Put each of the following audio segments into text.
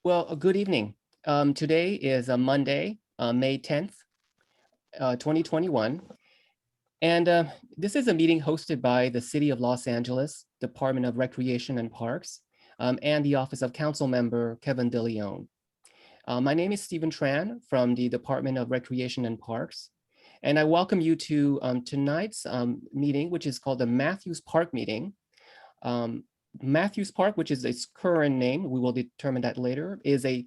Good evening. Today is a Monday, May 10th, 2021. And this is a meeting hosted by the City of Los Angeles, Department of Recreation and Parks, and the Office of Council Member Kevin DeLeon. My name is Stephen Tran from the Department of Recreation and Parks, and I welcome you to tonight's meeting, which is called the Mathews Park meeting. Mathews Park, which is its current name, we will determine that later, is a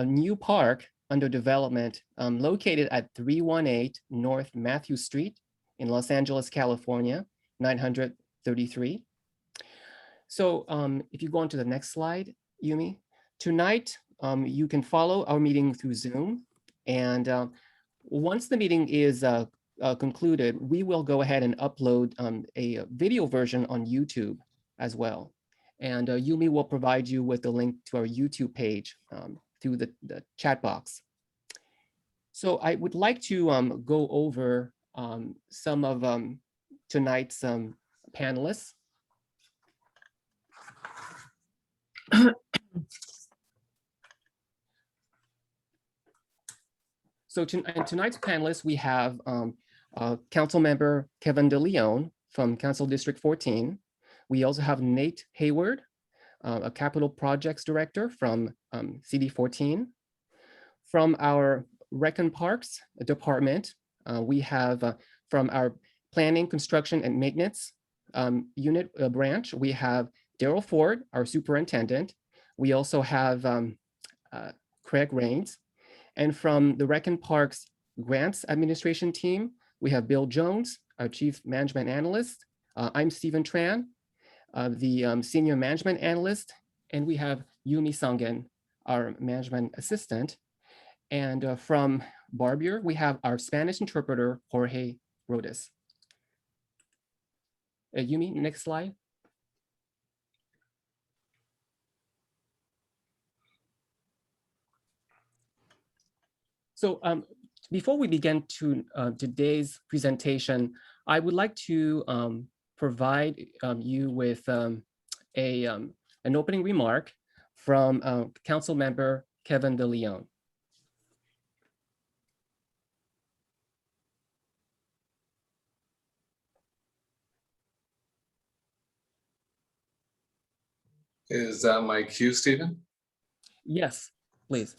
new park under development located at 318 North Mathews Street in Los Angeles, California, 933. So if you go on to the next slide, Yumi, tonight you can follow our meeting through Zoom. And once the meeting is concluded, we will go ahead and upload a video version on YouTube as well. And Yumi will provide you with the link to our YouTube page through the chat box. So I would like to go over some of tonight's panelists. So tonight's panelists, we have Council Member Kevin DeLeon from Council District 14. We also have Nate Hayward, a Capital Projects Director from CD14. From our Rec and Parks Department, we have from our Planning, Construction, and Maintenance Unit branch, we have Daryl Ford, our Superintendent. We also have Craig Rains. And from the Rec and Parks Grants Administration team, we have Bill Jones, our Chief Management Analyst. I'm Stephen Tran, the Senior Management Analyst, and we have Yumi Sangen, our Management Assistant. And from Barbier, we have our Spanish interpreter, Jorge Rodas. Yumi, next slide. So before we begin today's presentation, I would like to provide you with an opening remark from Council Member Kevin DeLeon. Is that my cue, Stephen? Yes, please.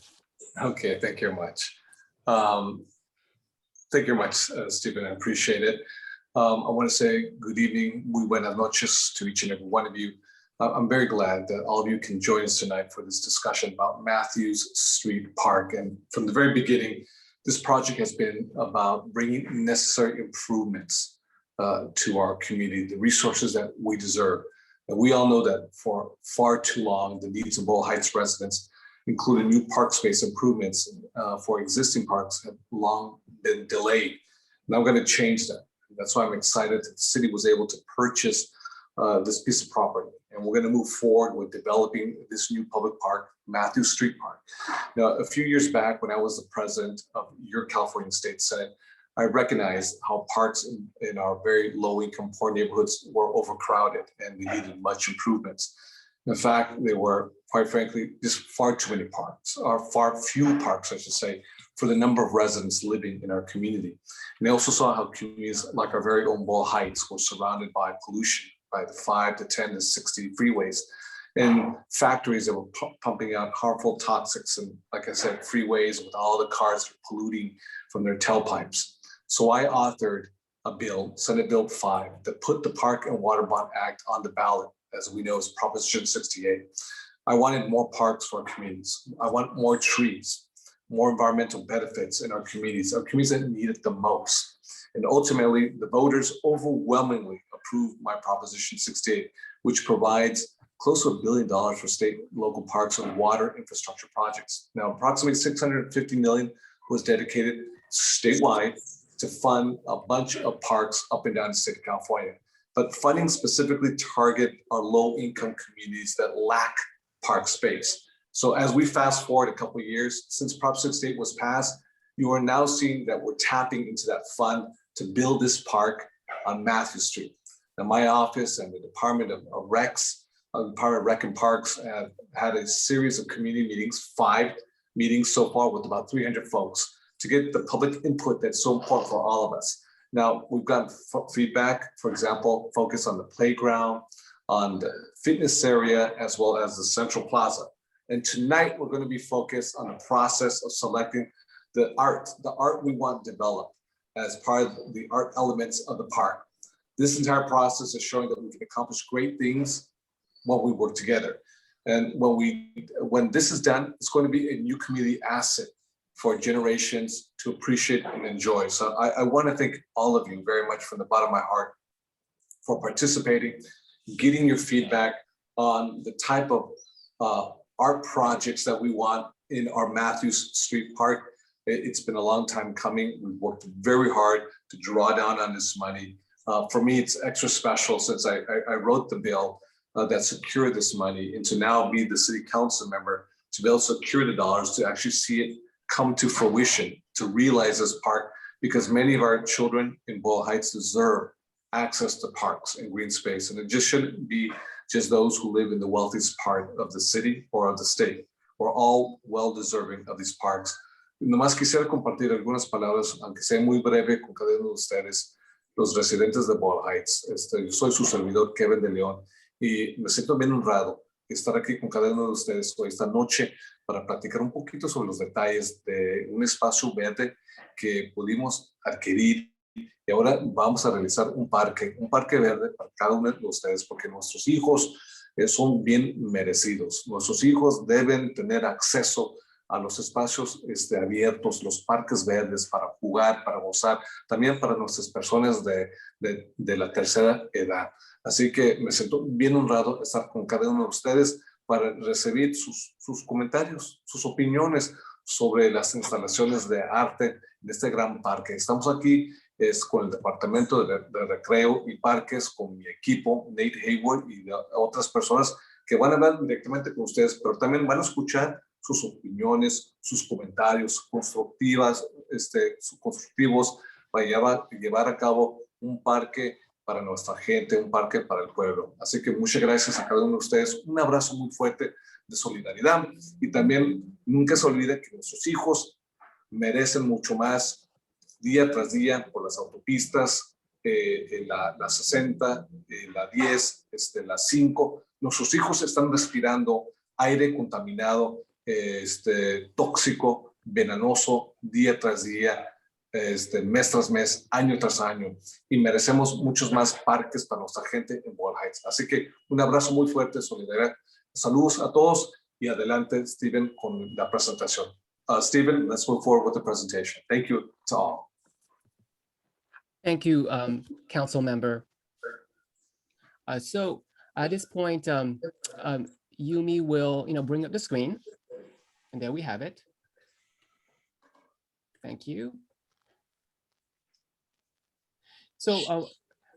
Okay, thank you very much. Thank you very much, Stephen. I appreciate it. I want to say good evening, muy buenas noches to each and every one of you. I'm very glad that all of you can join us tonight for this discussion about Mathews Street Park. And from the very beginning, this project has been about bringing necessary improvements to our community, the resources that we deserve. And we all know that for far too long, the needs of Boyle Heights residents, including new park space improvements for existing parks, have long been delayed. And I'm going to change that. That's why I'm excited that the city was able to purchase this piece of property. And we're going to move forward with developing this new public park, Mathews Street Park. Now, a few years back, when I was the president of your California State Senate, I recognized how parks in our very low-income poor neighborhoods were overcrowded and they needed much improvements. In fact, they were, quite frankly, just far too many parks, or far few parks, I should say, for the number of residents living in our community. And I also saw how communities like our very own Boyle Heights were surrounded by pollution, by the 5 to 10 to 60 freeways, and factories that were pumping out harmful toxics, and like I said, freeways with all the cars polluting from their tailpipes. So I authored a bill, Senate Bill 5, that put the Park and Water Bond Act on the ballot, as we know is Proposition 68. I wanted more parks for our communities. I want more trees, more environmental benefits in our communities that need it the most. And ultimately, the voters overwhelmingly approved my Proposition 68, which provides close to $1 billion for state and local parks and water infrastructure projects. Now, approximately $650 million was dedicated statewide to fund a bunch of parks up and down the state of California. But funding specifically target our low-income communities that lack park space. So as we fast forward a couple of years, since Prop 68 was passed, you are now seeing that we're tapping into that fund to build this park on Mathews Street. Now, my office and the Department of Recs Power Rec and Parks had a series of community meetings, 5 meetings so far with about 300 folks to get the public input that's so important for all of us. Now, we've got feedback, for example, focus on the playground, on the fitness area, as well as the central plaza. And tonight, we're going to be focused on the process of selecting the art we want developed as part of the art elements of the park. This entire process is showing that we can accomplish great things when we work together. And when this is done, it's going to be a new community asset for generations to appreciate and enjoy. So I want to thank all of you very much from the bottom of my heart for participating, getting your feedback on the type of art projects that we want in our Mathews Street Park. It's been a long time coming. We've worked very hard to draw down on this money. For me, it's extra special since I wrote the bill that secured this money, and to now be the city council member to be able to secure the dollars to actually see it come to fruition, to realize this park, because many of our children in Boyle Heights deserve access to parks and green space. And it just shouldn't be just those who live in the wealthiest part of the city or of the state. We're all well deserving of these parks. Nomás quisiera compartir algunas palabras, aunque sea muy breve, con cada uno de ustedes, los residentes de Boyle Heights. Yo soy su servidor, Kevin de León, y me siento bien honrado de estar aquí con cada uno de ustedes hoy, esta noche, para platicar un poquito sobre los detalles de un espacio verde que pudimos adquirir. Y ahora vamos a realizar un parque verde para cada uno de ustedes, porque nuestros hijos son bien merecidos. Nuestros hijos deben tener acceso a los espacios abiertos, los parques verdes para jugar, para gozar, también para nuestras personas de la tercera edad. Así que me siento bien honrado de estar con cada uno de ustedes para recibir sus comentarios, sus opiniones sobre las instalaciones de arte de este gran parque. Estamos aquí con el Departamento de Recreo y Parques, con mi equipo, Nate Hayward, y otras personas que van a hablar directamente con ustedes, pero también van a escuchar sus opiniones, sus comentarios constructivos para llevar a cabo un parque para nuestra gente, un parque para el pueblo. Así que muchas gracias a cada uno de ustedes. Un abrazo muy fuerte de solidaridad, y también nunca se olvide que nuestros hijos merecen mucho más día tras día por las autopistas, la 60, la 10, la 5. Nuestros hijos están respirando aire contaminado, tóxico, venenoso, día tras día, mes tras mes, año tras año, y merecemos muchos más parques para nuestra gente en Boyle Heights. Así que un abrazo muy fuerte, solidaridad. Saludos a todos, y adelante, Steven, con la presentación. Steven, let's move forward with the presentation. Thank you to all. Thank you, Council Member. So at this point, Yumi will, bring up the screen, and there we have it. Thank you. So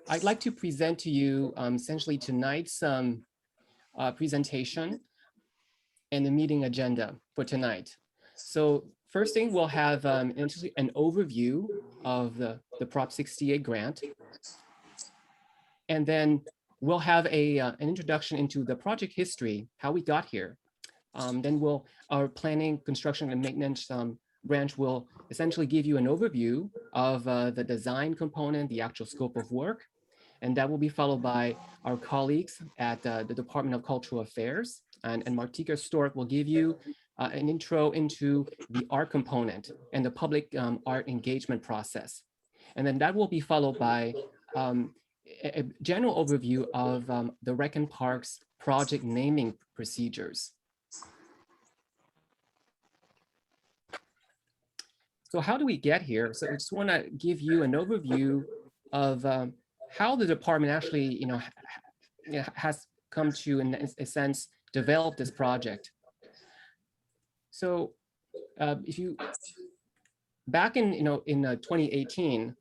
I'd like to present to you essentially tonight's presentation and the meeting agenda for tonight. So first thing, we'll have an overview of the Prop 68 grant. And then we'll have an introduction into the project history, how we got here. Then our planning, construction, and maintenance branch will essentially give you an overview of the design component, the actual scope of work. And that will be followed by our colleagues at the Department of Cultural Affairs. And Martika Stork will give you an intro into the art component and the public art engagement process. And then that will be followed by a general overview of the Rec and Parks project naming procedures. So how do we get here? So I just want to give you an overview of how the department actually, has come to, in a sense, develop this project. So back in 2018,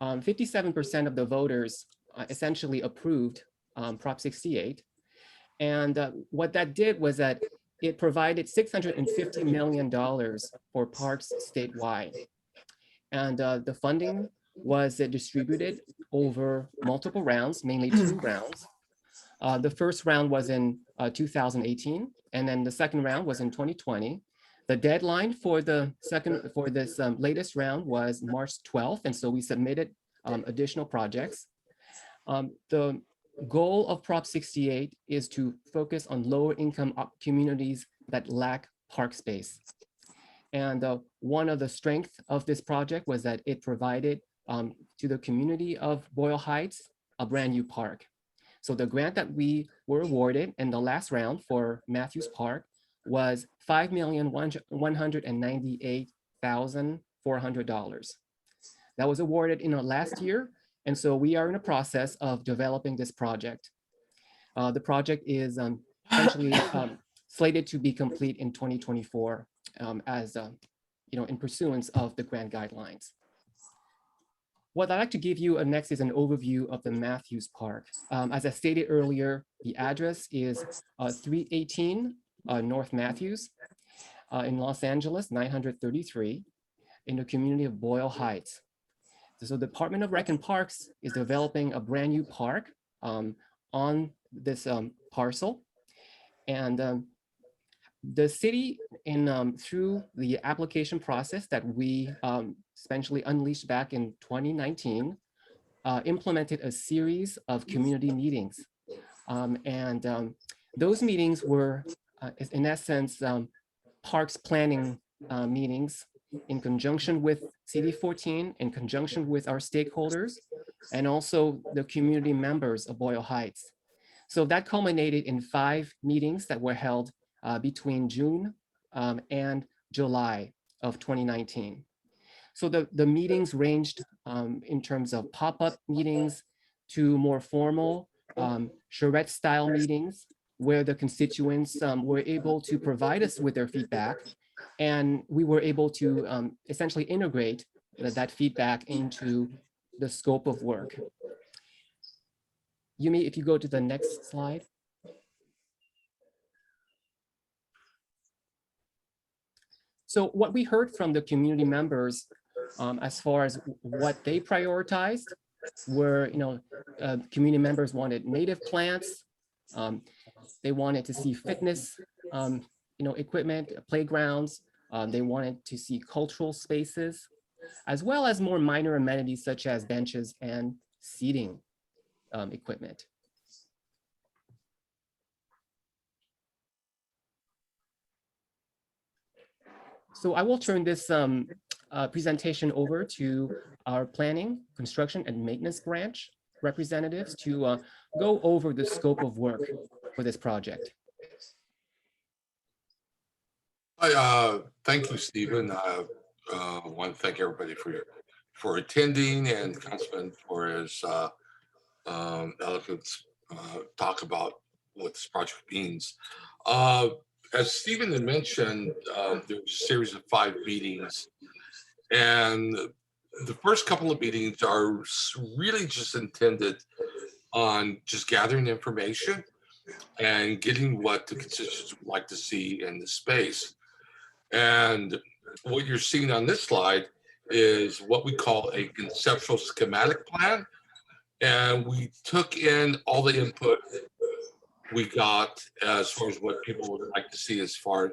57% of the voters essentially approved Prop 68. And what that did was that it provided $650 million for parks statewide. And the funding was distributed over multiple rounds, mainly 2 rounds. The first round was in 2018, and then the second round was in 2020. The deadline for this latest round was March 12th, and so we submitted additional projects. The goal of Prop 68 is to focus on lower income communities that lack park space. And one of the strengths of this project was that it provided to the community of Boyle Heights a brand new park. So the grant that we were awarded in the last round for Mathews Park was $5,198,400. That was awarded in the last year. And so we are in the process of developing this project. The project is essentially slated to be complete in 2024 as in pursuance of the grant guidelines. What I'd like to give you next is an overview of the Mathews Park. As I stated earlier, the address is 318 North Mathews in Los Angeles, 933, in the community of Boyle Heights. So the Department of Rec and Parks is developing a brand new park on this parcel. And the city, through the application process that we essentially unleashed back in 2019, implemented a series of community meetings. Those meetings were, in essence, parks planning meetings in conjunction with CD14, in conjunction with our stakeholders, and also the community members of Boyle Heights. So that culminated in 5 meetings that were held between June and July of 2019. So the meetings ranged in terms of pop-up meetings to more formal charrette-style meetings where the constituents were able to provide us with their feedback, and we were able to essentially integrate that feedback into the scope of work. Yumi, if you go to the next slide. So what we heard from the community members as far as what they prioritized were, community members wanted native plants. They wanted to see fitness, equipment, playgrounds. They wanted to see cultural spaces, as well as more minor amenities such as benches and seating equipment. So I will turn this presentation over to our planning, construction, and maintenance branch representatives to go over the scope of work for this project. Thank you, Stephen. I want to thank everybody for attending, and Councilman for his eloquent talk about what this project means. As Stephen had mentioned, there was a series of 5 meetings, and the first couple of meetings are really just intended on just gathering information and getting what the constituents would like to see in the space. And what you're seeing on this slide is what we call a conceptual schematic plan. And we took in all the input we got as far as what people would like to see as far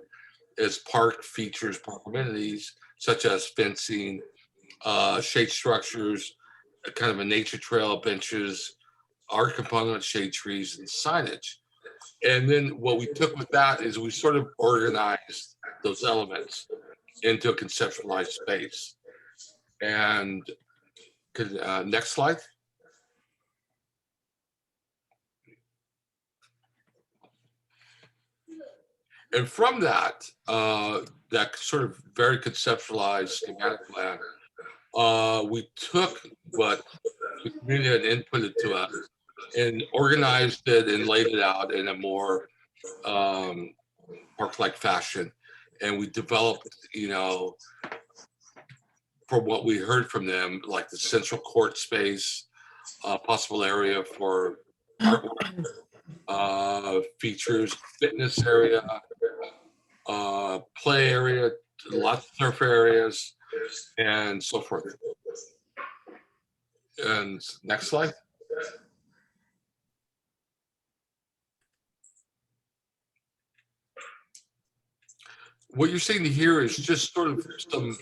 as park features, park amenities, such as fencing, shade structures, kind of a nature trail, benches, art component, shade trees, and signage. And then what we took with that is we sort of organized those elements into a conceptualized space. And next slide. And from that, that sort of very conceptualized schematic plan, we took what the community had inputted to us and organized it and laid it out in a more park-like fashion. And we developed, from what we heard from them, like the central court space, possible area for artwork, features, fitness area, play area, lots of surf areas, and so forth. And next slide. what you're seeing here is just sort of some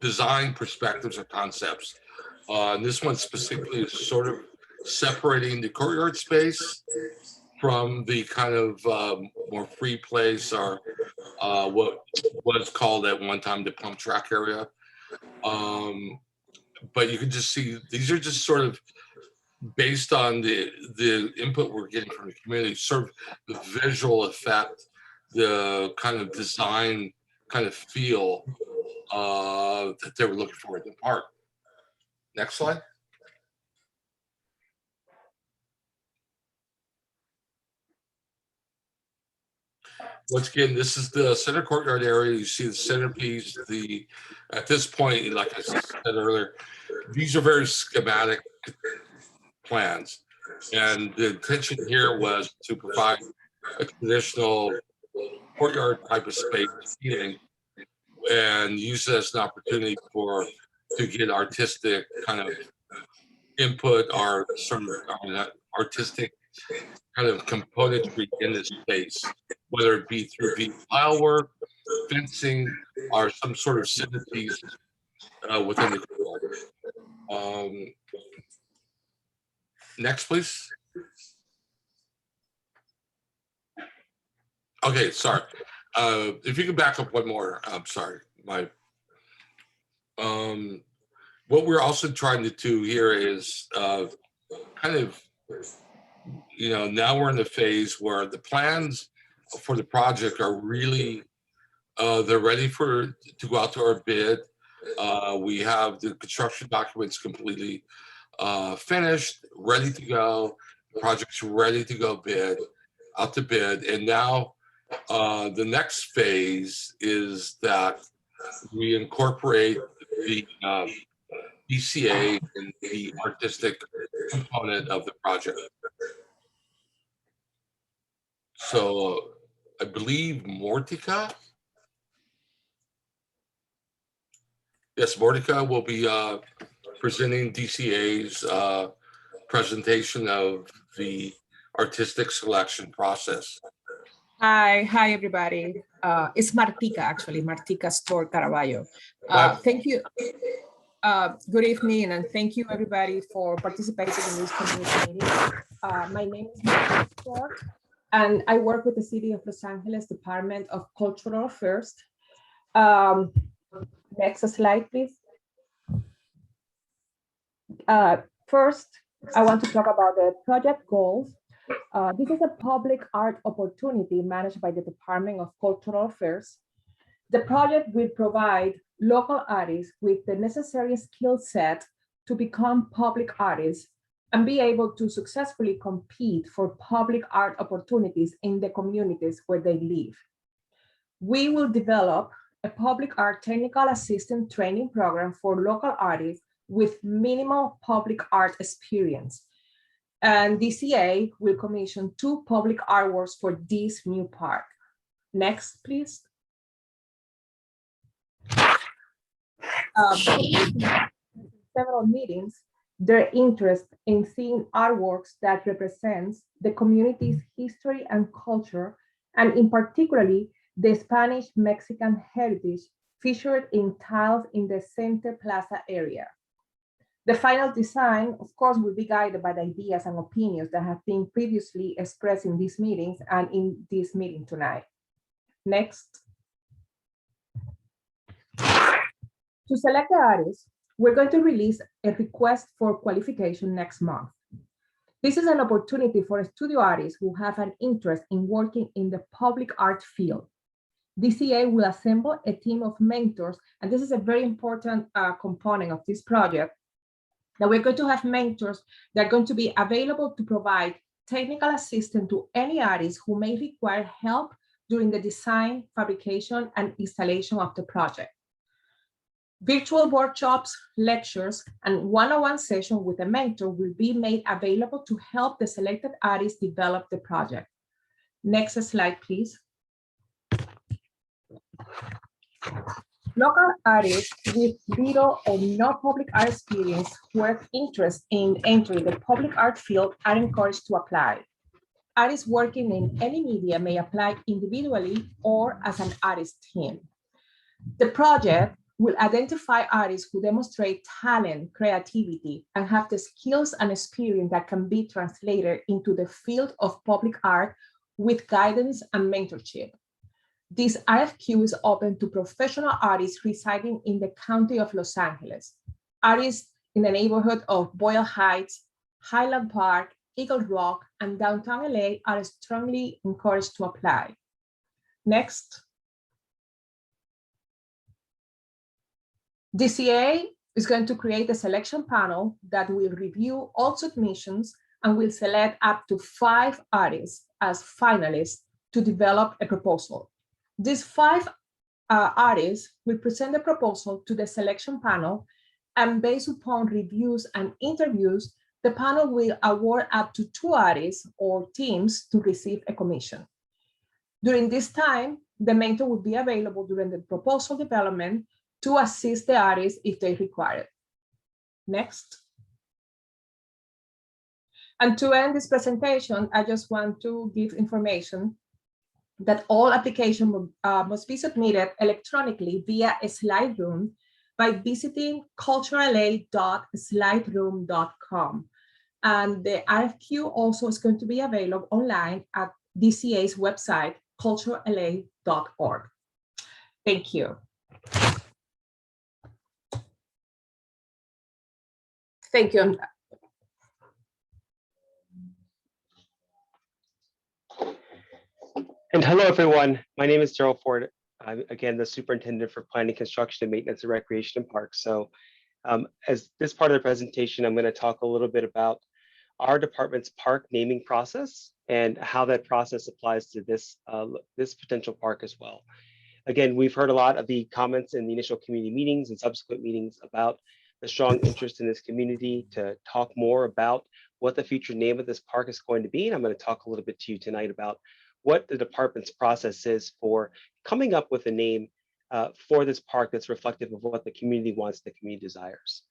design perspectives or concepts. And this one specifically is sort of separating the courtyard space from the kind of more free place, or what was called at one time the pump track area. But you can just see these are just sort of based on the input we're getting from the community, sort of the visual effect, the kind of design kind of feel that they were looking for in the park. Next slide. Once again, this is the center courtyard area. You see the centerpiece. At this point, like I said earlier, these are very schematic plans, and the intention here was to provide a traditional courtyard type of space seating, and use it as an opportunity to get artistic kind of input, or sort of artistic kind of componentry in this space, whether it be through tile work, fencing, or some sort of synergies within the courtyard. Next, please. Okay, sorry. If you could back up one more, I'm sorry. What we're also trying to do here is kind of, now we're in the phase where the plans for the project are really, they're ready to go out to our bid. We have the construction documents completely finished, ready to go. The project's ready to go out to bid. And now the next phase is that we incorporate the DCA and the artistic component of the project. So I believe Mortica. Yes, Mortica will be presenting DCA's presentation of the artistic selection process. Hi, everybody. It's Martica, actually, Martica Store Caraballo. Thank you. Good evening, and thank you, everybody, for participating in this community meeting. My name is Martica Store, and I work with the City of Los Angeles Department of Cultural Affairs. Next slide, please. First, I want to talk about the project goals. This is a public art opportunity managed by the Department of Cultural Affairs. The project will provide local artists with the necessary skill set to become public artists and be able to successfully compete for public art opportunities in the communities where they live. We will develop a public art technical assistant training program for local artists with minimal public art experience. And DCA will commission 2 public artworks for this new park. Next, please. Several meetings, their interest in seeing artworks that represents the community's history and culture, and in particularly the Spanish-Mexican heritage featured in tiles in the Center Plaza area. The final design, of course, will be guided by the ideas and opinions that have been previously expressed in these meetings and in this meeting tonight. Next. To select the artists, we're going to release a request for qualification next month. This is an opportunity for studio artists who have an interest in working in the public art field. DCA will assemble a team of mentors, and this is a very important component of this project, that we're going to have mentors that are going to be available to provide technical assistance to any artist who may require help during the design, fabrication, and installation of the project. Virtual workshops, lectures, and one-on-one sessions with a mentor will be made available to help the selected artists develop the project. Next slide, please. Local artists with little or no public art experience who have interest in entering the public art field are encouraged to apply. Artists working in any media may apply individually or as an artist team. The project will identify artists who demonstrate talent, creativity, and have the skills and experience that can be translated into the field of public art with guidance and mentorship. This RFQ is open to professional artists residing in the county of Los Angeles. Artists in the neighborhood of Boyle Heights, Highland Park, Eagle Rock, and downtown LA are strongly encouraged to apply. Next. DCA is going to create a selection panel that will review all submissions and will select up to 5 artists as finalists to develop a proposal. These 5 artists will present the proposal to the selection panel, and based upon reviews and interviews, the panel will award up to 2 artists or teams to receive a commission. During this time, the mentor will be available during the proposal development to assist the artists if they require it. Next. And to end this presentation, I just want to give information that all applications must be submitted electronically via a slide room by visiting culturala.slideroom.com. And the RFQ also is going to be available online at DCA's website, culturala.org. Thank you. Thank you. And hello, everyone. My name is Daryl Ford. I'm, again, the Superintendent for Planning, Construction, and Maintenance of Recreation and Parks. So as this part of the presentation, I'm going to talk a little bit about our department's park naming process and how that process applies to this, this potential park as well. Again, we've heard a lot of the comments in the initial community meetings and subsequent meetings about the strong interest in this community to talk more about what the future name of this park is going to be. And I'm going to talk a little bit to you tonight about what the department's process is for coming up with a name for this park that's reflective of what the community wants, the community desires.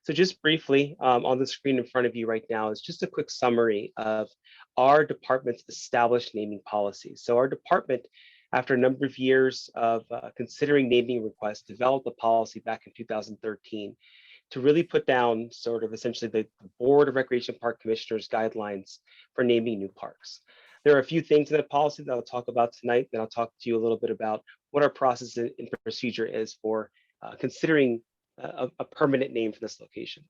So just briefly, on the screen in front of you right now is just a quick summary of our department's established naming policies. So our department, after a number of years of considering naming requests, developed a policy back in 2013 to really put down sort of essentially the Board of Recreation Park Commissioners guidelines for naming new parks. There are a few things in that policy that I'll talk about tonight. Then I'll talk to you a little bit about what our process and procedure is for considering a permanent name for this location.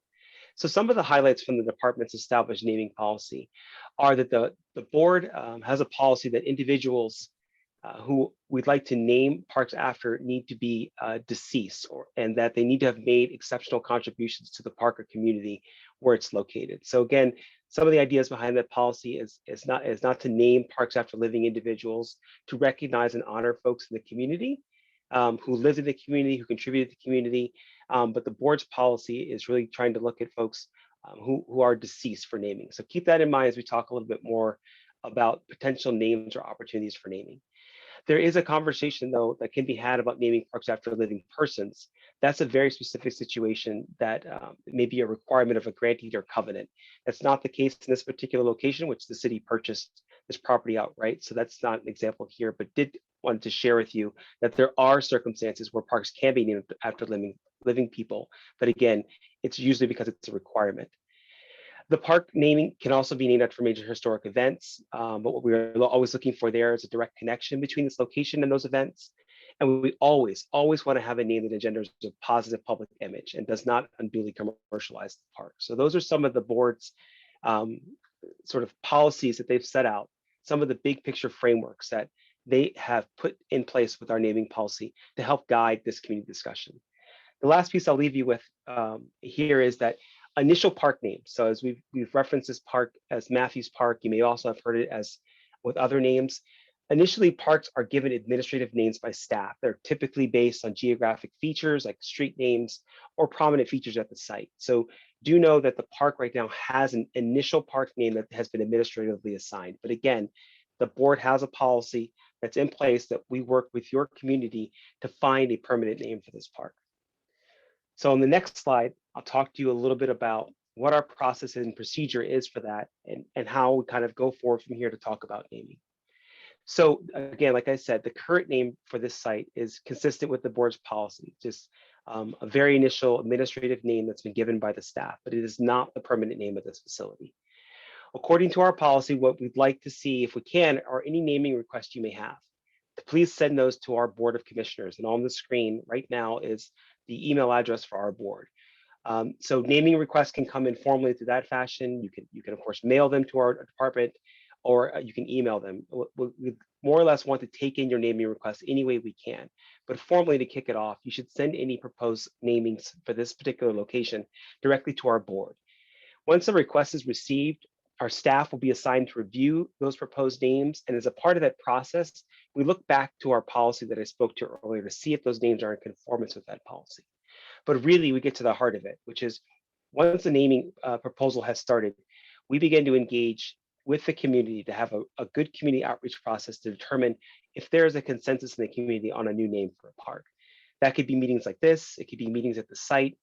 So some of the highlights from the department's established naming policy are that the board has a policy that individuals who we'd like to name parks after need to be deceased, and that they need to have made exceptional contributions to the park or community where it's located. So again, some of the ideas behind that policy is not to name parks after living individuals, to recognize and honor folks in the community who lived in the community, who contributed to the community. But the board's policy is really trying to look at folks who are deceased for naming. So keep that in mind as we talk a little bit more about potential names or opportunities for naming. There is a conversation, though, that can be had about naming parks after living persons. That's a very specific situation that may be a requirement of a grantee or covenant. That's not the case in this particular location, which the city purchased this property outright. So that's not an example here, but did want to share with you that there are circumstances where parks can be named after living people. But again, it's usually because it's a requirement. The park naming can also be named after major historic events, but what we're always looking for there is a direct connection between this location and those events. And we always want to have a name that engenders a positive public image and does not unduly commercialize the park. So those are some of the board's sort of policies that they've set out, some of the big picture frameworks that they have put in place with our naming policy to help guide this community discussion. The last piece I'll leave you with here is that initial park names. So as we've referenced this park as Mathews Park, you may also have heard it as with other names. Initially, parks are given administrative names by staff. They're typically based on geographic features like street names or prominent features at the site. So do know that the park right now has an initial park name that has been administratively assigned. But again, the board has a policy that's in place that we work with your community to find a permanent name for this park. So on the next slide, I'll talk to you a little bit about what our process and procedure is for that and how we kind of go forward from here to talk about naming. So again, like I said, the current name for this site is consistent with the board's policy, just a very initial administrative name that's been given by the staff, but it is not the permanent name of this facility. According to our policy, what we'd like to see, if we can, are any naming requests you may have. Please send those to our Board of Commissioners. And on the screen right now is the email address for our board. So naming requests can come informally through that fashion. You can of course mail them to our department, or you can email them. We more or less want to take in your naming requests any way we can. But formally, to kick it off, you should send any proposed namings for this particular location directly to our board. Once the request is received, our staff will be assigned to review those proposed names. And as a part of that process, we look back to our policy that I spoke to earlier to see if those names are in conformance with that policy. But really, we get to the heart of it, which is once the naming proposal has started, we begin to engage with the community to have a good community outreach process to determine if there is a consensus in the community on a new name for a park. That could be meetings like this. It could be meetings at the site,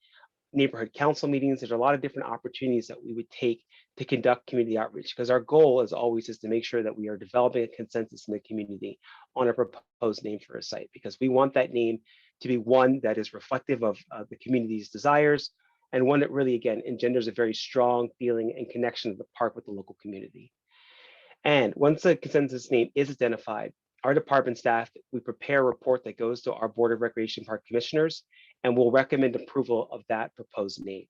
neighborhood council meetings. There's a lot of different opportunities that we would take to conduct community outreach, because our goal, as always, is to make sure that we are developing a consensus in the community on a proposed name for a site, because we want that name to be one that is reflective of the community's desires, and one that really, again, engenders a very strong feeling and connection of the park with the local community. And once the consensus name is identified, our department staff, we prepare a report that goes to our Board of Recreation Park Commissioners, and we'll recommend approval of that proposed name.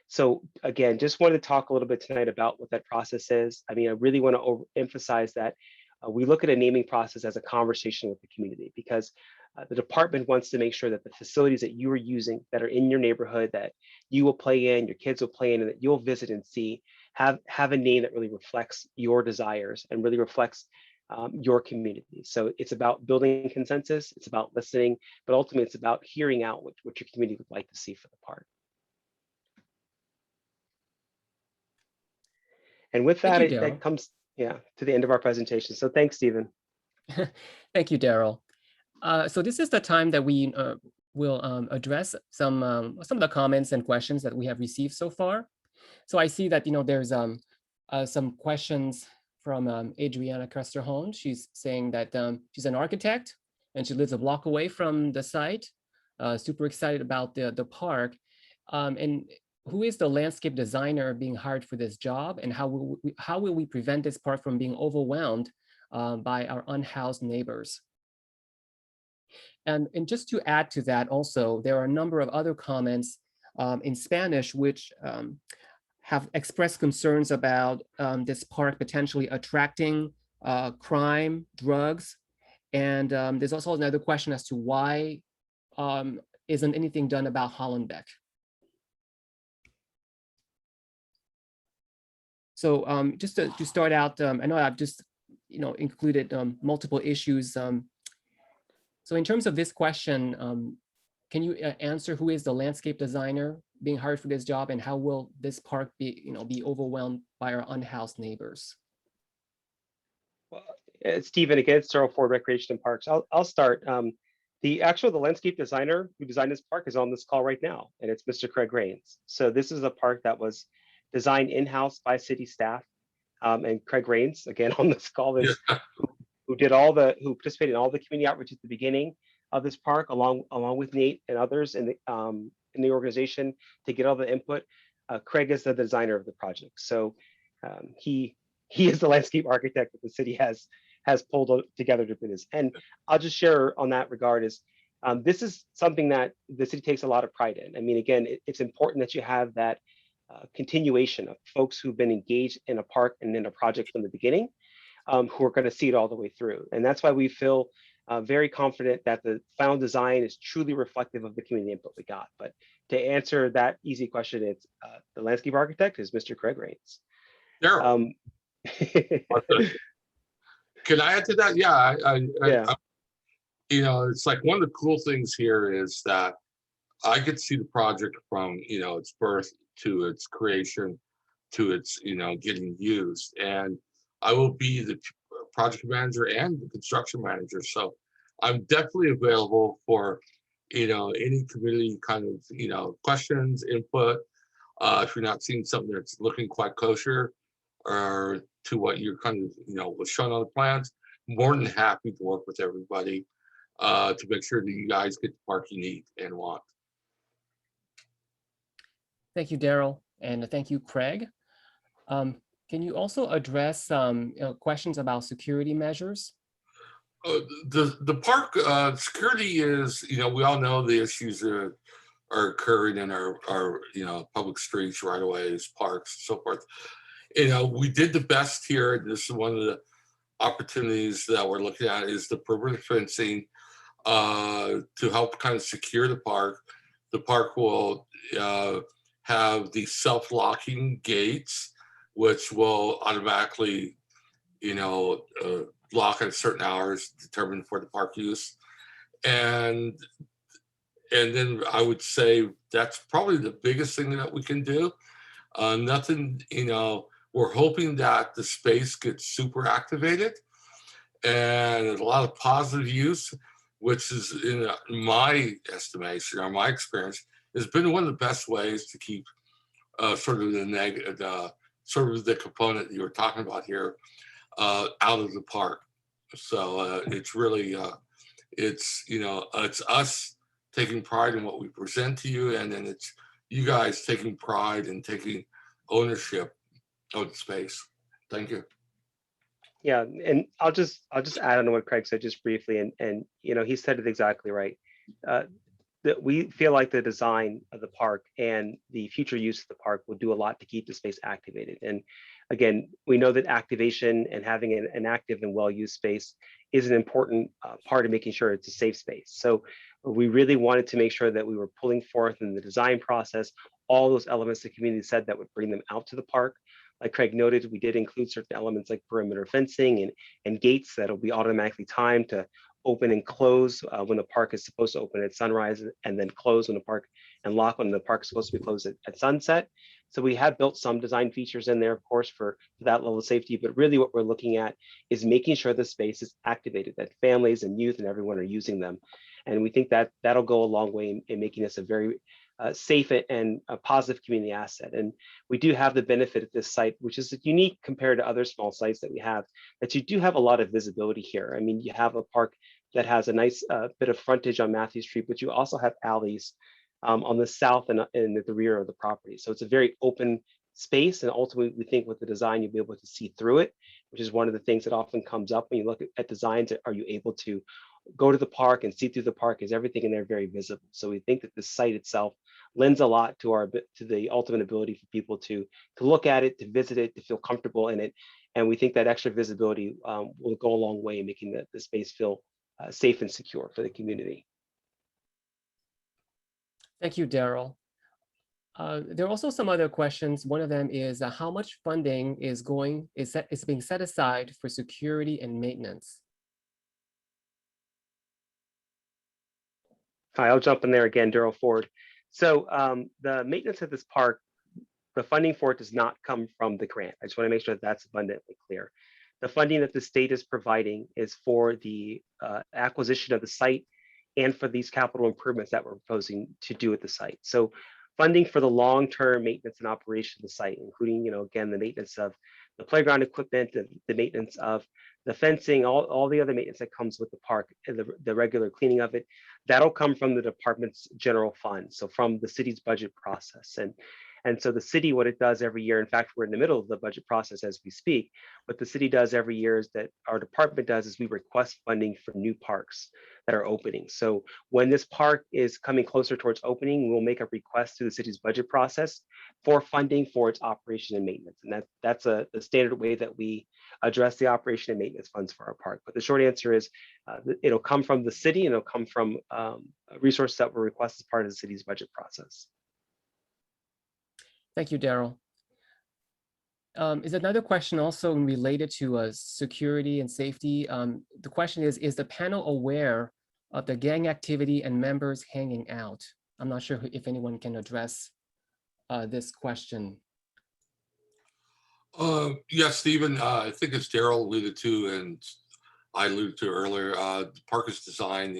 So again, just wanted to talk a little bit tonight about what that process is. I mean, I really want to emphasize that we look at a naming process as a conversation with the community, because the department wants to make sure that the facilities that you are using that are in your neighborhood, that you will play in, your kids will play in, and that you'll visit and see, have a name that really reflects your desires and really reflects your community. So it's about building consensus, it's about listening, but ultimately it's about hearing out what your community would like to see for the park. And with that, that comes to the end of our presentation. So thanks, Stephen. Thank you, Daryl. So this is the time that we will address some of the comments and questions that we have received so far. So I see that there's some questions from Adriana Kesterholm. She's saying that she's an architect and she lives a block away from the site. Super excited about the park. And who is the landscape designer being hired for this job, and how will we prevent this park from being overwhelmed by our unhoused neighbors? And just to add to that also, there are a number of other comments in Spanish which have expressed concerns about this park potentially attracting crime, drugs. And there's also another question as to why isn't anything done about Hollenbeck. So just to start out, I know I've just included multiple issues. So in terms of this question, can you answer who is the landscape designer being hired for this job, and how will this park be overwhelmed by our unhoused neighbors? Well, Stephen, again, it's Daryl Ford, Recreation and Parks. I'll start. The landscape designer who designed this park is on this call right now, and it's Mr. Craig Rains. So this is a park that was designed in-house by city staff, and Craig Rains, again on this call, is who participated in all the community outreach at the beginning of this park, along with Nate and others in the organization to get all the input. Craig is the designer of the project, so he is the landscape architect that the city has pulled together to do this. And I'll just share on that regard is this is something that the city takes a lot of pride in. I mean, again, it's important that you have that continuation of folks who've been engaged in a park and in a project from the beginning, who are going to see it all the way through. And that's why we feel very confident that the final design is truly reflective of the community input we got. But to answer that easy question, it's the landscape architect is Mr. Craig Rains. Daryl. Can I add to that? Yeah, I it's like one of the cool things here is that I get to see the project from its birth to its creation to its getting used, and I will be the project manager and the construction manager, so I'm definitely available for any community kind of questions, input. If you're not seeing something that's looking quite kosher or to what you're kind of was shown on the plans, more than happy to work with everybody to make sure that you guys get the park you need and want. Thank you, Daryl, and thank you, Craig. Can you also address questions about security measures? The park security is, we all know the issues are occurring in our public streets, right of ways, parks, so forth. We did the best here. This is one of the opportunities that we're looking at is the perimeter fencing to help kind of secure the park. The park will have the self-locking gates, which will automatically, lock at certain hours determined for the park use. And then I would say that's probably the biggest thing that we can do. Nothing, we're hoping that the space gets super activated and a lot of positive use, which is in my estimation or my experience, has been one of the best ways to keep sort of the component you were talking about here out of the park. So it's really, it's us taking pride in what we present to you, and then it's you guys taking pride and taking ownership of the space. Thank you. Yeah, and I'll just add on to what Craig said just briefly, and he said it exactly right. That we feel like the design of the park and the future use of the park will do a lot to keep the space activated. And again, we know that activation and having an active and well-used space is an important part of making sure it's a safe space. So we really wanted to make sure that we were pulling forth in the design process all those elements the community said that would bring them out to the park. Like Craig noted, we did include certain elements like perimeter fencing and gates that'll be automatically timed to open and close when the park is supposed to open at sunrise, and then close when the park, and lock when the park is supposed to be closed at sunset. So we have built some design features in there, of course, for that level of safety, but really what we're looking at is making sure the space is activated, that families and youth and everyone are using them. And we think that that'll go a long way in making this a very safe and a positive community asset. And we do have the benefit at this site, which is unique compared to other small sites that we have, that you do have a lot of visibility here. I mean, you have a park that has a nice bit of frontage on Mathews Street, but you also have alleys on the south and at the rear of the property. So it's a very open space, and ultimately we think with the design you'll be able to see through it, which is one of the things that often comes up when you look at designs. Are you able to go to the park and see through the park? Is everything in there very visible? So we think that the site itself lends a lot to the ultimate ability for people to look at it, to visit it, to feel comfortable in it. And we think that extra visibility will go a long way in making the space feel safe and secure for the community. Thank you, Daryl. There are also some other questions. One of them is how much funding is being set aside for security and maintenance? Hi, I'll jump in there again, Daryl Ford. So the maintenance of this park, the funding for it does not come from the grant. I just want to make sure that that's abundantly clear. The funding that the state is providing is for the acquisition of the site and for these capital improvements that we're proposing to do at the site. So funding for the long-term maintenance and operation of the site, including, again, the maintenance of the playground equipment, the maintenance of the fencing, all the other maintenance that comes with the park, and the regular cleaning of it, that'll come from the department's general fund. So from the city's budget process. And so the city, what it does every year, in fact, we're in the middle of the budget process as we speak, what the city does every year is that our department does is we request funding for new parks that are opening. So when this park is coming closer towards opening, we'll make a request to the city's budget process for funding for its operation and maintenance. And that's the standard way that we address the operation and maintenance funds for our park. But the short answer is it'll come from the city, and it'll come from resources that were requested as part of the city's budget process. Thank you, Daryl. Is another question also related to security and safety? The question is the panel aware of the gang activity and members hanging out? I'm not sure if anyone can address this question. Yes, Stephen, I think as Daryl alluded to and I alluded to earlier, the park is designed,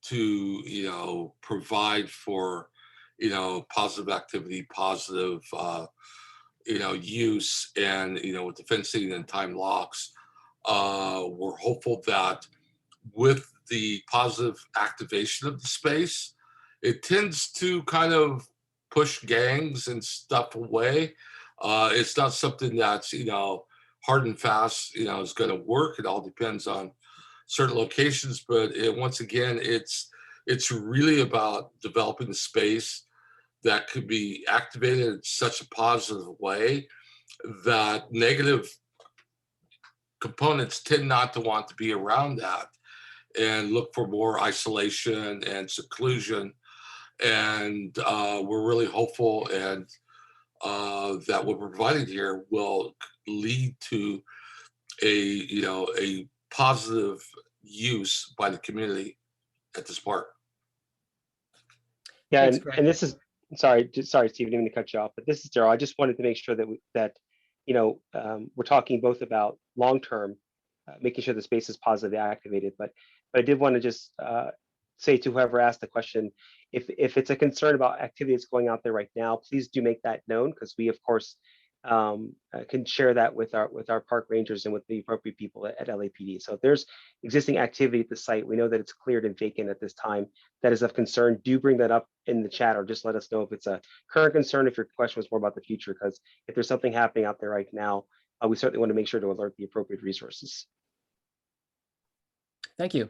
to provide for, positive activity, positive, use, and, with the fencing and time locks, We're hopeful that with the positive activation of the space, it tends to kind of push gangs and stuff away. It's not something that's, hard and fast, is going to work. It all depends on certain locations, but once again, it's really about developing the space that could be activated in such a positive way that negative components tend not to want to be around that and look for more isolation and seclusion. And we're really hopeful and that what we're providing here will lead to a positive use by the community at this park. Yeah, Thanks, and, Greg. and this is, sorry, Steve, I didn't mean to cut you off, but this is Daryl. I just wanted to make sure that we're talking both about long-term, making sure the space is positively activated, but I did want to just say to whoever asked the question, if it's a concern about activity that's going out there right now, please do make that known, because we, of course, can share that with our park rangers and with the appropriate people at LAPD. So if there's existing activity at the site, we know that it's cleared and vacant at this time, that is of concern, do bring that up in the chat, or just let us know if it's a current concern, if your question was more about the future, because if there's something happening out there right now, we certainly want to make sure to alert the appropriate resources. Thank you.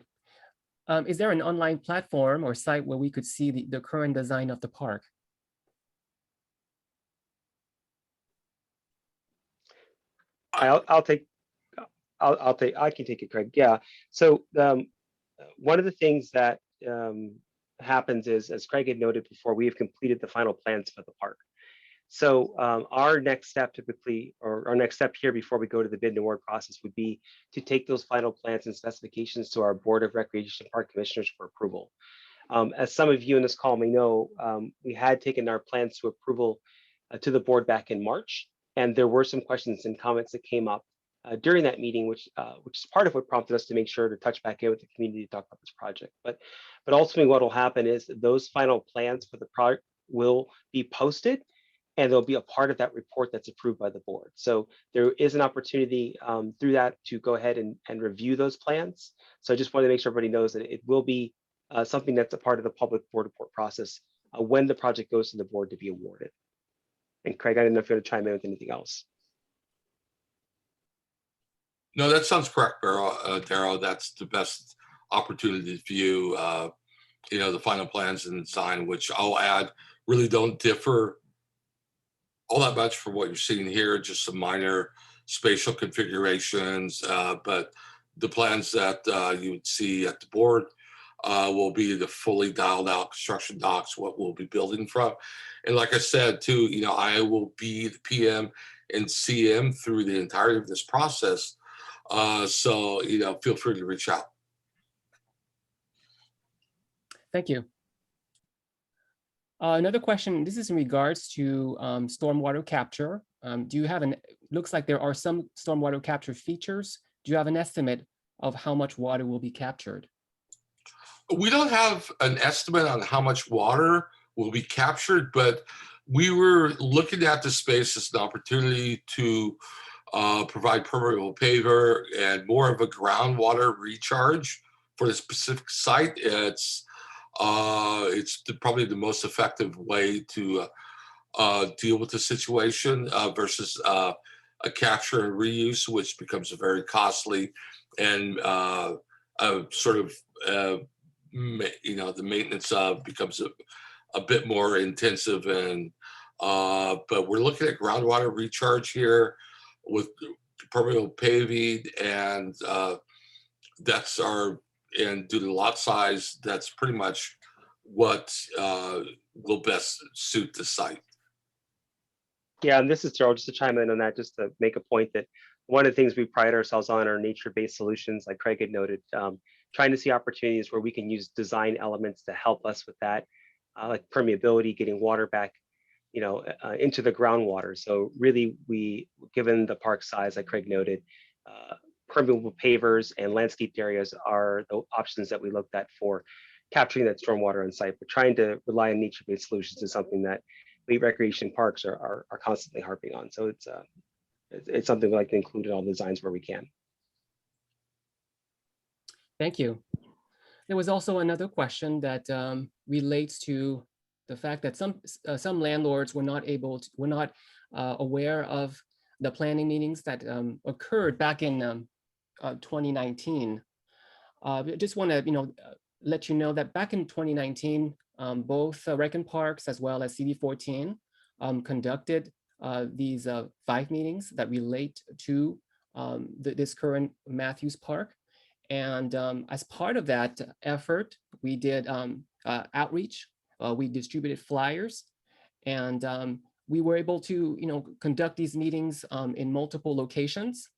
Is there an online platform or site where we could see the current design of the park? I can take it, Craig. Yeah. So one of the things that happens is, as Craig had noted before, we have completed the final plans for the park. So our next step typically, or our next step here before we go to the bid and award process, would be to take those final plans and specifications to our Board of Recreation Park Commissioners for approval. As some of you in this call may know, we had taken our plans to approval to the board back in March, and there were some questions and comments that came up during that meeting, which is part of what prompted us to make sure to touch back in with the community to talk about this project. But ultimately, what will happen is those final plans for the project will be posted, and there'll be a part of that report that's approved by the board. So there is an opportunity through that to go ahead and review those plans. So I just wanted to make sure everybody knows that it will be something that's a part of the public board report process when the project goes to the board to be awarded. And Craig, I didn't know if you want to chime in with anything else. No, that sounds correct, Daryl. That's the best opportunity to view, the final plans and design, which I'll add really don't differ all that much from what you're seeing here, just some minor spatial configurations, but the plans that you would see at the board will be the fully dialed out construction docks, what we'll be building from. And like I said, too, I will be the PM and CM through the entirety of this process. So, feel free to reach out. Thank you. Another question, this is in regards to stormwater capture. Do you have looks like there are some stormwater capture features. Do you have an estimate of how much water will be captured? We don't have an estimate on how much water will be captured, but we were looking at the space as an opportunity to provide permeable paver and more of a groundwater recharge for the specific site. It's probably the most effective way to deal with the situation versus a capture and reuse, which becomes very costly and sort of the maintenance becomes a bit more intensive. And but we're looking at groundwater recharge here with permeable paving, and that's and due to the lot size, that's pretty much what will best suit the site. Yeah, and this is Daryl, just to chime in on that, just to make a point that one of the things we pride ourselves on are nature-based solutions, like Craig had noted, trying to see opportunities where we can use design elements to help us with that, like permeability, getting water back, into the groundwater. So really, given the park size, like Craig noted, permeable pavers and landscaped areas are the options that we looked at for capturing that stormwater on site. But trying to rely on nature-based solutions is something that we recreation parks are constantly harping on. So it's something we like to include in all designs where we can. Thank you. There was also another question that relates to the fact that some landlords were not aware of the planning meetings that occurred back in 2019. I just want to let you know that back in 2019, both Rec and Parks as well as CD14 conducted these 5 meetings that relate to this current Mathews Park. And as part of that effort, we did outreach. We distributed flyers, and we were able to, conduct these meetings in multiple locations.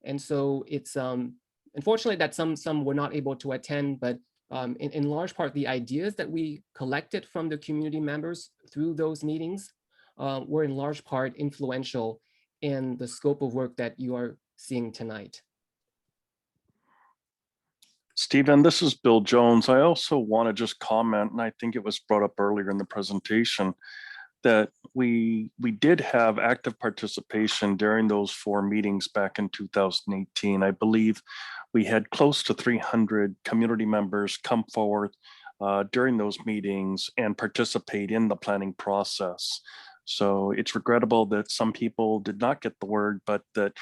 And so it's unfortunately that some were not able to attend, but in large part, the ideas that we collected from the community members through those meetings were in large part influential in the scope of work that you are seeing tonight. Stephen, this is Bill Jones. I also want to just comment, and I think it was brought up earlier in the presentation, that we did have active participation during those 4 meetings back in 2018. I believe we had close to 300 community members come forward during those meetings and participate in the planning process. So it's regrettable that some people did not get the word, but that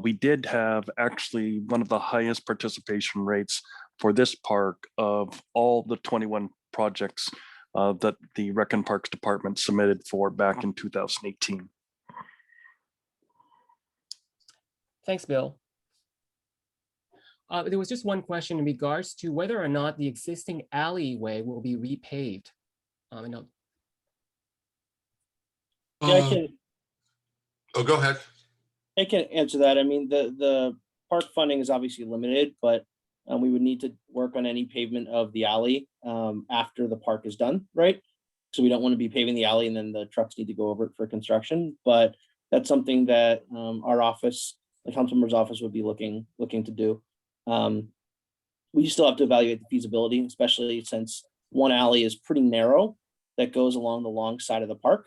we did have actually one of the highest participation rates for this park of all the 21 projects that the Rec and Parks Department submitted for back in 2018. Thanks, Bill. There was just one question in regards to whether or not the existing alleyway will be repaved. Oh, go ahead. I can answer that. I mean, the park funding is obviously limited, but we would need to work on any pavement of the alley after the park is done, right? So we don't want to be paving the alley and then the trucks need to go over it for construction. But that's something that our office, the councilmember's office, would be looking to do. We still have to evaluate the feasibility, especially since one alley is pretty narrow that goes along the long side of the park.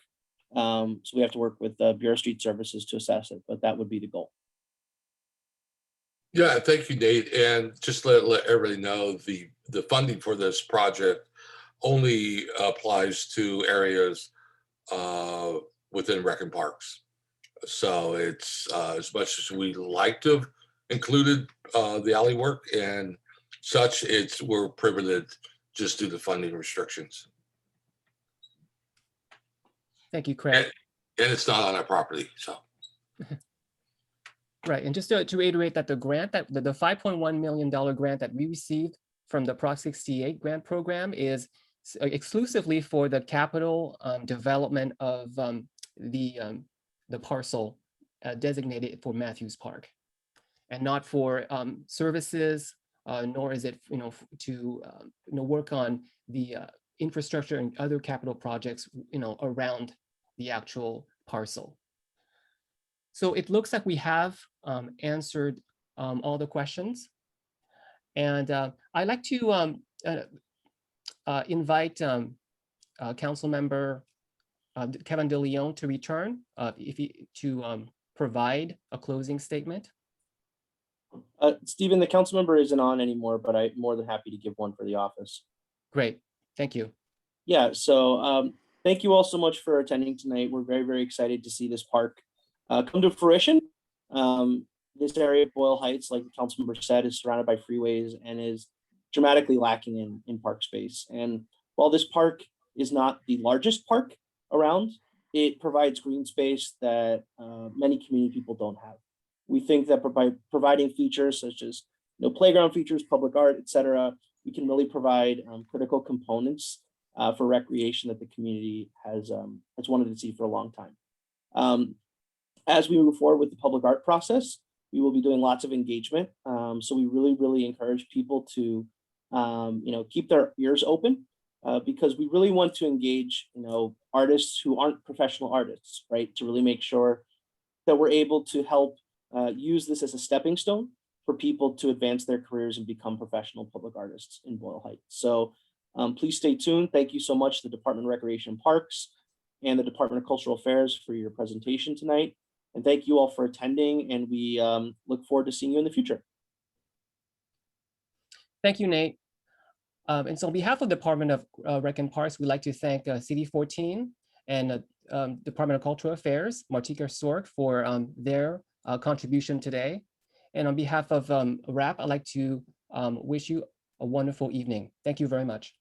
So we have to work with the Bureau of Street Services to assess it, but that would be the goal. Yeah, thank you, Nate. And just let everybody know the funding for this project only applies to areas within Rec and Parks. So it's as much as we like to have included the alley work and such, we're privileged just due to funding restrictions. Thank you, Craig. And it's not on our property, so. Right, and just to reiterate that the grant, that the $5.1 million grant that we received from the Prop 68 grant program is exclusively for the capital development of the parcel designated for Mathews Park, and not for services, nor is it to work on the infrastructure and other capital projects around the actual parcel. So it looks like we have answered all the questions. And I'd like to invite Council Member Kevin De Leon to return to provide a closing statement. Stephen, the council member isn't on anymore, but I'm more than happy to give one for the office. Great, thank you. Yeah, so thank you all so much for attending tonight. We're very, very excited to see this park come to fruition. This area of Boyle Heights, like the council member said, is surrounded by freeways and is dramatically lacking in park space. And while this park is not the largest park around, it provides green space that many community people don't have. We think that by providing features such as playground features, public art, etc., we can really provide critical components for recreation that the community has wanted to see for a long time. As we move forward with the public art process, we will be doing lots of engagement. So we really, really encourage people to keep their ears open because we really want to engage artists who aren't professional artists, right? To really make sure that we're able to help use this as a stepping stone for people to advance their careers and become professional public artists in Boyle Heights. So please stay tuned. Thank you so much to the Department of Recreation and Parks and the Department of Cultural Affairs for your presentation tonight. And thank you all for attending, and we look forward to seeing you in the future. Thank you, Nate. And so on behalf of the Department of Rec and Parks, we'd like to thank CD14 and Department of Cultural Affairs, Martika Sork, for their contribution today. And on behalf of RAP, I'd like to wish you a wonderful evening. Thank you very much.